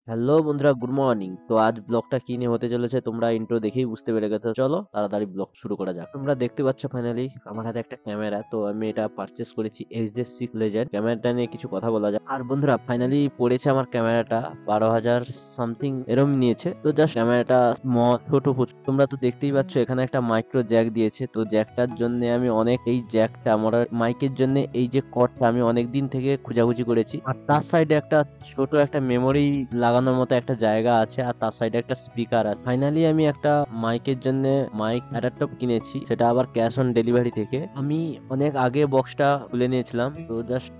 Hello বন্ধুরা, good morning. তো আজ ব্লগটা কি নিয়ে হতে চলেছে তোমরা ইন্ট্রো দেখেই বুঝতে পেরে গেছো। চলো তাড়াতাড়ি ব্লগ শুরু করা যাক। তোমরা দেখতে পাচ্ছ ফাইনালি আমার হাতে একটা ক্যামেরা। তো আমি এটা পারচেস করেছি HJ6 লেজেন্ড। ক্যামেরাটা নিয়ে কিছু কথা বলা যাক। আর বন্ধুরা ফাইনালি পড়েছে আমার ক্যামেরাটা 12,000 সামথিং এরম নিয়েছে। তো জাস্ট ক্যামেরাটা স্মল ছোট ফুট। তোমরা তো দেখতেই পাচ্ছ এখানে একটা মাইক্রো জ্যাক দিয়েছে। তো জ্যাকটার জন্য আমি অনেক এই জ্যাকটা আমার মাইকের জন্য এই যে কর্ডটা আমি অনেক দিন থেকে খোঁজাখুঁজি করেছি। আর তার সাইডে একটা ছোট একটা মেমোরি লাগানোর মতো একটা জায়গা আছে, আর তার সাইডে একটা স্পিকার আছে। ফাইনালি আমি একটা মাইকের জন্য মাইক অ্যাডাপ্টর কিনেছি, সেটা আবার ক্যাশ অন ডেলিভারি থেকে। আমি অনেক আগে বক্সটা খুলে নিয়েছিলাম। তো জাস্ট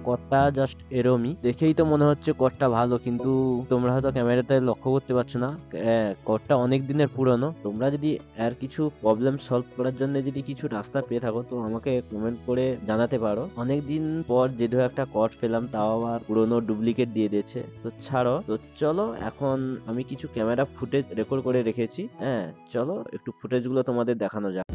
কর্ডটা জাস্ট এরমই দেখেই তো মনে হচ্ছে কর্ডটা ভালো, কিন্তু তোমরা হয়তো ক্যামেরাতে লক্ষ্য করতে পারছো না। কর্ডটা অনেক দিনের পুরনো। তোমরা যদি এর কিছু প্রবলেম সলভ করার জন্য যদি কিছু রাস্তা পেয়ে থাকো তো আমাকে কমেন্ট করে জানাতে পারো। অনেকদিন পর যেহেতু একটা কর্ড পেলাম, তাও আবার পুরনো ডুপ্লিকেট দিয়ে দিয়েছে। তো ছাড়ো, তো চলো এখন আমি কিছু ক্যামেরা ফুটেজ রেকর্ড করে রেখেছি। চলো একটু ফুটেজ গুলো তোমাদের দেখানো যাক।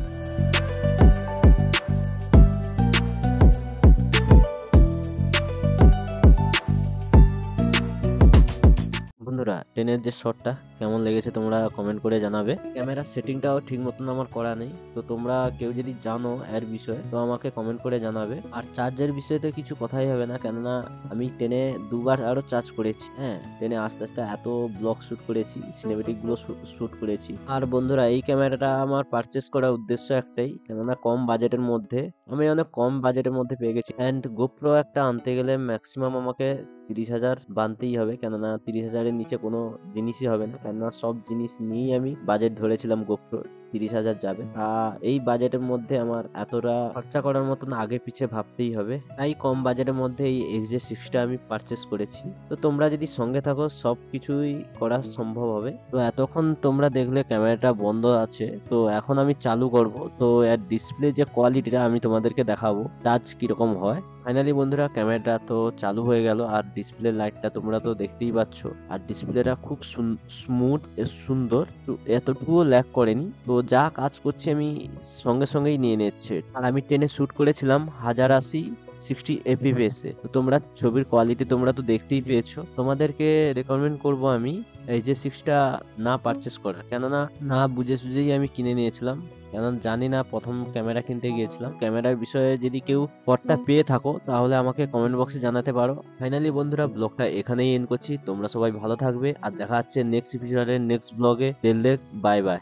বন্ধুরা ট্রেনের যে শটটা কেমন লেগেছে তোমরা কমেন্ট করে জানাবে। ক্যামেরার সেটিংটাও ঠিক মতন আমার করা নেই। তো তোমরা কেউ যদি জানো এর বিষয়ে তো আমাকে কমেন্ট করে জানাবে। আর চার্জের বিষয়ে তো কিছু কথাই হবে না, কেননা আমি ট্রেনে দুবার আরো চার্জ করেছি। ট্রেনে আস্তে আস্তে এত ব্লগ শুট করেছি, সিনেমেটিক গুলো শুট করেছি। আর বন্ধুরা এই ক্যামেরাটা আমার পারচেস করার উদ্দেশ্য একটাই, কেননা কম বাজেটের মধ্যে আমি অনেক কম বাজেটের মধ্যে পেয়ে গেছি। অ্যান্ড গোপ্রো একটা আনতে গেলে ম্যাক্সিমাম আমাকে 30,000 বানতেই হবে, কেননা 30,000-এর নিচে কোনো জিনিসই হবে না। কেননা সব জিনিস নিয়েই আমি বাজেট ধরেছিলাম গোপ্রো 30,000 যাবে। এই বাজেটের মধ্যে আমার এতটা খরচা করার মতন আগে পিছে ভাবতেই হবে, তাই কম বাজেটের মধ্যে এই XJ6টা আমি পারচেস করেছি। তো তোমরা যদি সঙ্গে থাকো সব কিছুই করা সম্ভব হবে। তো এতক্ষণ তোমরা দেখলে ক্যামেরাটা বন্ধ আছে, তো এখন আমি চালু করব। তো এর ডিসপ্লে যে কোয়ালিটিটা আমি তোমাদেরকে দেখাবো টাচ কিরকম হয়। ফাইনালি বন্ধুরা ক্যামেরাটা তো চালু হয়ে গেল, আর ডিসপ্লে লাইটটা তোমরা তো দেখতেই পাচ্ছ। আর ডিসপ্লেটা খুব স্মুথ সুন্দর, তো এতটুকুও ল্যাগ করেনি। তো যা কাজ করছি আমি সঙ্গে সঙ্গেই নিয়ে নিচ্ছে। আর আমি টেনে শুট করেছিলাম 1080 60 FPS এ। তো তোমরা ছবির কোয়ালিটি তোমরা তো দেখতেই পেয়েছো। তোমাদেরকে রেকমেন্ড করব আমি এই যে 6টা না পারচেস করা, কেননা না বুঝে সুঝেই আমি কিনে নিয়েছিলাম। কারণ জানি না, প্রথম ক্যামেরা কিনতে গিয়েছিলাম। ক্যামেরার বিষয়ে যদি কেউ পটটা পেয়ে থাকো তাহলে আমাকে কমেন্ট বক্সে জানাতে পারো। ফাইনালি বন্ধুরা ব্লগটা এখানেই এন্ড করছি। তোমরা সবাই ভালো থাকবে, আর দেখা হচ্ছে নেক্সট এপিসোডের নেক্সট ব্লগে। টেল দেখ, বাই বাই।